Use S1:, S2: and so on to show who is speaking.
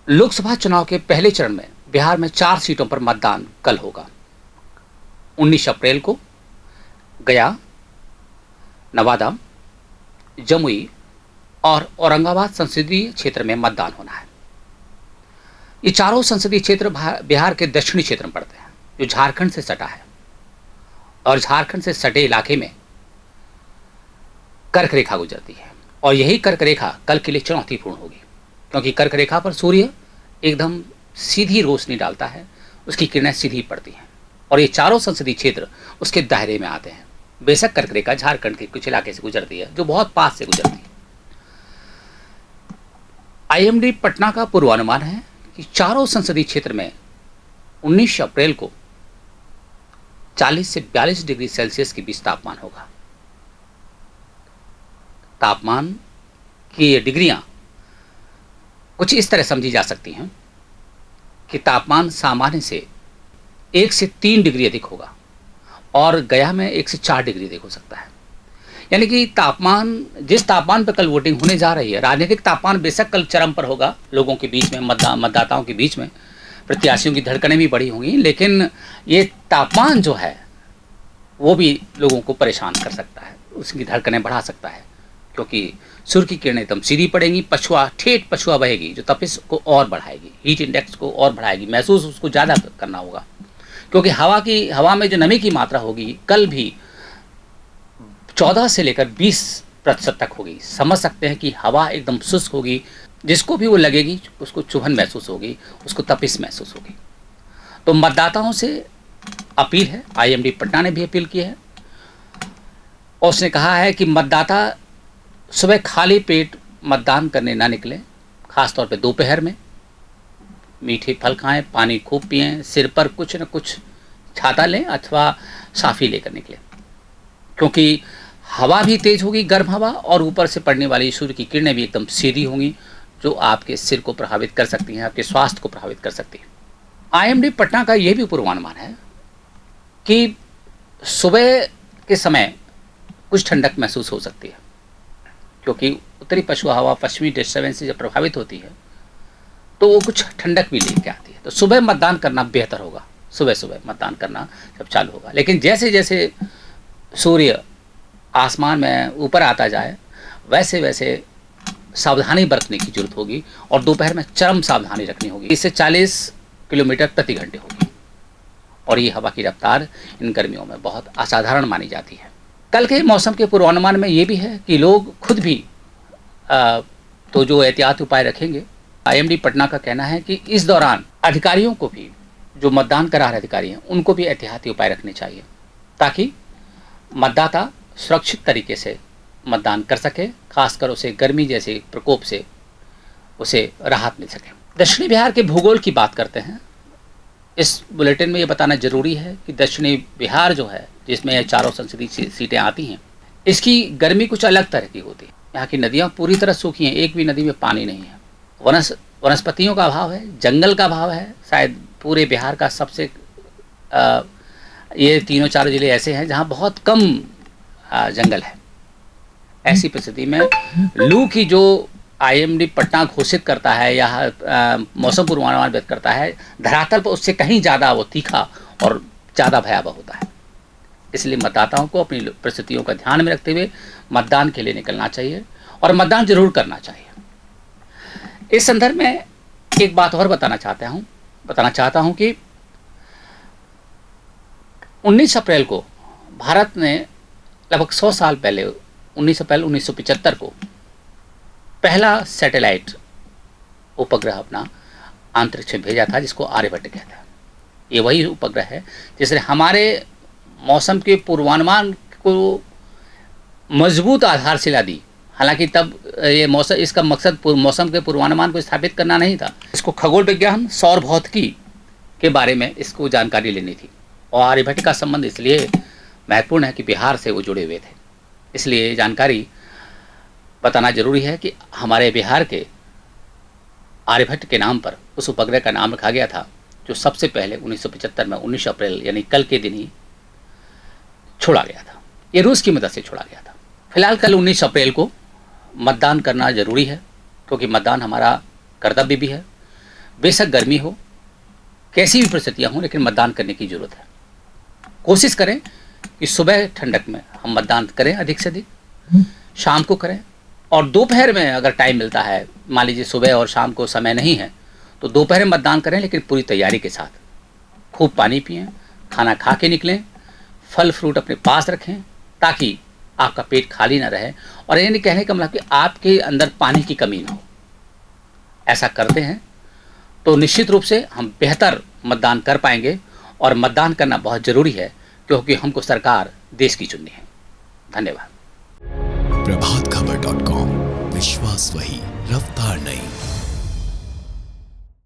S1: लोकसभा चुनाव के पहले चरण में बिहार में 4 सीटों पर मतदान कल होगा। 19 अप्रैल को गया, नवादा, जमुई और औरंगाबाद संसदीय क्षेत्र में मतदान होना है। ये चारों संसदीय क्षेत्र बिहार के दक्षिणी क्षेत्र में पड़ते हैं, जो झारखंड से सटा है। और झारखंड से सटे इलाके में कर्क रेखा गुजरती है, और यही कर्क रेखा कल के लिए चुनौतीपूर्ण होगी, क्योंकि कर्क रेखा पर सूर्य एकदम सीधी रोशनी डालता है, उसकी किरणें सीधी पड़ती हैं, और ये चारों संसदीय क्षेत्र उसके दायरे में आते हैं। बेशक कर्क रेखा झारखंड के कुछ इलाके से गुजरती है, जो बहुत पास से गुजरती है। आईएमडी पटना का पूर्वानुमान है कि चारों संसदीय क्षेत्र में 19 अप्रैल को 40 से 42 डिग्री सेल्सियस के बीच तापमान होगा। तापमान की ये डिग्रियां कुछ इस तरह समझी जा सकती हैं कि तापमान सामान्य से 1 से 3 डिग्री अधिक होगा, और गया में 1 से 4 डिग्री अधिक हो सकता है। यानी कि तापमान, जिस तापमान पर कल वोटिंग होने जा रही है, राजनीतिक तापमान बेशक कल चरम पर होगा, लोगों के बीच में, मतदाताओं के बीच में, प्रत्याशियों की धड़कनें भी बढ़ी होंगी, लेकिन ये तापमान जो है वो भी लोगों को परेशान कर सकता है, उसकी धड़कनें बढ़ा सकता है, क्योंकि सूर्य की किरणें एकदम सीधी पड़ेंगी, ठेठ पछुआ बहेगी, जो तपिश को और बढ़ाएगी, हीट इंडेक्स को और बढ़ाएगी, महसूस उसको ज़्यादा करना होगा, क्योंकि हवा में जो नमी की मात्रा होगी कल भी 14 से लेकर 20% तक होगी। समझ सकते हैं कि हवा एकदम शुष्क होगी, जिसको भी वो लगेगी उसको चुभन महसूस होगी, उसको तपिश महसूस होगी। तो मतदाताओं से अपील है, आईएमडी पटना ने भी अपील की है, और उसने कहा है कि मतदाता सुबह खाली पेट मतदान करने ना निकलें, खासतौर पे दोपहर में। मीठे फल खाएं, पानी खूब पिएं, सिर पर कुछ न कुछ छाता लें अथवा साफी लेकर निकलें, क्योंकि हवा भी तेज होगी, गर्म हवा, और ऊपर से पड़ने वाली सूर्य की किरणें भी एकदम सीधी होंगी, जो आपके सिर को प्रभावित कर सकती हैं, आपके स्वास्थ्य को प्रभावित कर सकती हैं। आईएमडी पटना का यह भी पूर्वानुमान है कि सुबह के समय कुछ ठंडक महसूस हो सकती है, क्योंकि उत्तरी पछुआ हवा पश्चिमी डिस्टर्बेंस से जब प्रभावित होती है तो वो कुछ ठंडक भी लेके आती है। तो सुबह मतदान करना बेहतर होगा, सुबह मतदान करना जब चालू होगा। लेकिन जैसे जैसे सूर्य आसमान में ऊपर आता जाए, वैसे वैसे सावधानी बरतने की जरूरत होगी, और दोपहर में चरम सावधानी रखनी होगी। इससे 40 किलोमीटर प्रति घंटे होगी, और ये हवा की रफ्तार इन गर्मियों में बहुत असाधारण मानी जाती है। कल के मौसम के पूर्वानुमान में ये भी है कि लोग खुद भी तो जो एहतियाती उपाय रखेंगे। आईएमडी पटना का कहना है कि इस दौरान अधिकारियों को भी, जो मतदान करा रहे अधिकारी हैं, उनको भी एहतियाती उपाय रखने चाहिए, ताकि मतदाता सुरक्षित तरीके से मतदान कर सके, खासकर उसे गर्मी जैसे प्रकोप से उसे राहत मिल सके। दक्षिणी बिहार के भूगोल की बात करते हैं। इस बुलेटिन में ये बताना जरूरी है कि दक्षिणी बिहार जो है, जिसमें ये चारों संसदीय सीटें आती हैं, इसकी गर्मी कुछ अलग तरह की होती है। यहाँ की नदियाँ पूरी तरह सूखी हैं, एक भी नदी में पानी नहीं है। वनस्पतियों का अभाव है, जंगल का अभाव है। शायद पूरे बिहार का सबसे ये 3-4 जिले ऐसे हैं जहाँ बहुत कम जंगल है। ऐसी परिस्थिति में लू की जो आईएमडी पटना घोषित करता है या मौसम पूर्वानुमान व्यक्त करता है, धरातल पर उससे कहीं ज़्यादा वो तीखा और ज़्यादा भयावह होता है। इसलिए मतदाताओं को अपनी परिस्थितियों का ध्यान में रखते हुए मतदान के लिए निकलना चाहिए, और मतदान जरूर करना चाहिए। इस संदर्भ में एक बात और बताना चाहता हूं कि 19 अप्रैल को भारत ने लगभग 100 साल पहले 19 अप्रैल 1975 को पहला सैटेलाइट उपग्रह अपना अंतरिक्ष में भेजा था, जिसको आर्यभट्ट कहते हैं। ये वही उपग्रह है जिसने हमारे मौसम के पूर्वानुमान को मजबूत आधारशिला दी। हालांकि तब ये इसका मकसद मौसम के पूर्वानुमान को स्थापित करना नहीं था, इसको खगोल विज्ञान, सौर भौतिकी के बारे में इसको जानकारी लेनी थी। और आर्यभट्ट का संबंध इसलिए महत्वपूर्ण है कि बिहार से वो जुड़े हुए थे, इसलिए जानकारी बताना जरूरी है कि हमारे बिहार के आर्यभट्ट के नाम पर उस उपग्रह का नाम रखा गया था, जो सबसे पहले 1975 में 19 अप्रैल यानी कल के दिन ही छोड़ा गया था। ये रूस की मदद से छोड़ा गया था। फिलहाल कल 19 अप्रैल को मतदान करना जरूरी है, क्योंकि मतदान हमारा कर्तव्य भी है। बेशक गर्मी हो, कैसी भी परिस्थितियाँ हों, लेकिन मतदान करने की ज़रूरत है। कोशिश करें कि सुबह ठंडक में हम मतदान करें अधिक से अधिक, शाम को करें, और दोपहर में अगर टाइम मिलता है, मान लीजिए सुबह और शाम को समय नहीं है, तो दोपहर में मतदान करें, लेकिन पूरी तैयारी के साथ। खूब पानी पिएँ, खाना खा के निकलें, फल फ्रूट अपने पास रखें, ताकि आपका पेट खाली ना रहे, और ये नहीं कहने का मतलब कि आपके अंदर पानी की कमी ना हो। ऐसा करते हैं तो निश्चित रूप से हम बेहतर मतदान कर पाएंगे, और मतदान करना बहुत ज़रूरी है, क्योंकि हमको सरकार देश की चुननी है। धन्यवाद।
S2: प्रभात खबर .com, विश्वास वही, रफ्तार नहीं।